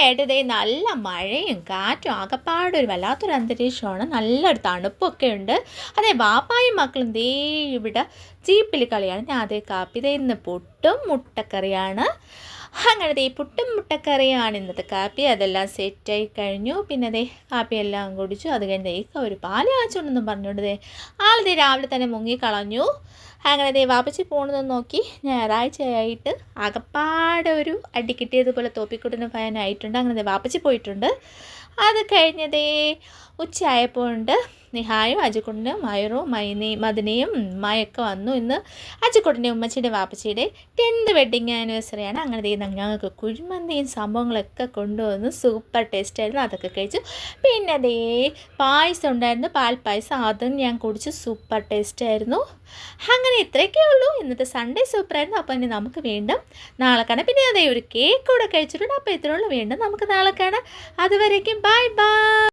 ആയിട്ട് ഇതേ നല്ല മഴയും കാറ്റും ആകപ്പാടെ ഒരു വല്ലാത്തൊരു അന്തരീക്ഷമാണ്. നല്ലൊരു തണുപ്പൊക്കെ ഉണ്ട്. അതേ വാപ്പായും മക്കളും ദേ ഇവിടെ ജീപ്പിൽ കളിയാണ്. ഞാൻ അതേ കാപ്പി ദേ ഇന്ന് പുട്ടും മുട്ടക്കറിയാണ്. അങ്ങനെ ദേ പുട്ടും മുട്ടക്കറിയാണ് ഇന്നത്തെ കാപ്പി. അതെല്ലാം സെറ്റായി കഴിഞ്ഞു. പിന്നെ ദേ കാപ്പിയെല്ലാം കുടിച്ചു. അത് കഴിഞ്ഞ് ദേ ഒരു പാല് കാച്ചുകൊണ്ടെന്നും പറഞ്ഞുകൊണ്ട് ദേ ആൾ രാവിലെ തന്നെ മുങ്ങിക്കളഞ്ഞു. അങ്ങനെ ദേ വാപ്പച്ചി പോണതെന്ന് നോക്കി ഞായറാഴ്ചയായിട്ട് ആകപ്പാടെ ഒരു അടി കിട്ടിയതുപോലെ തോപ്പിക്കുട്ടന് ഫാനായിട്ടുണ്ട്. അങ്ങനെ ദേ വാപ്പച്ചി പോയിട്ടുണ്ട്. അത് കഴിഞ്ഞതേ ഉച്ചയായപ്പോൾ ഉണ്ട് നിഹായും അജിക്കുട്ടനും മയൂറും മദിനയും ഉമ്മയൊക്കെ വന്നു. ഇന്ന് അജിക്കുട്ടൻ്റെ ഉമ്മച്ചിയുടെ വാപ്പച്ചിയുടെ 10th വെഡ്ഡിങ് ആനിവേഴ്സറിയാണ്. അങ്ങനെ ദേ ഞങ്ങൾക്ക് കുഴിമന്തിയും സംഭവങ്ങളൊക്കെ കൊണ്ടുവന്നു. സൂപ്പർ ടേസ്റ്റായിരുന്നു. അതൊക്കെ കഴിച്ചു. പിന്നെ ദേ പായസം ഉണ്ടായിരുന്നു, പാൽപ്പായസം. അതും ഞാൻ കുടിച്ചു. സൂപ്പർ ടേസ്റ്റായിരുന്നു. അങ്ങനെ ഇത്രയൊക്കെ ഉള്ളൂ. ഇന്നത്തെ സൺഡേ സൂപ്പറായിരുന്നു. അപ്പോൾ ഇനി നമുക്ക് വീണ്ടും നാളെ കാണാം. പിന്നെ അതേ ഒരു കേക്ക് കൂടെ കഴിച്ചിട്ടുണ്ട്. അപ്പോൾ ഇത്രയുള്ളൂ. വീണ്ടും നമുക്ക് നാളെ കാണാം. അതുവരേക്കും ബൈ ബൈ.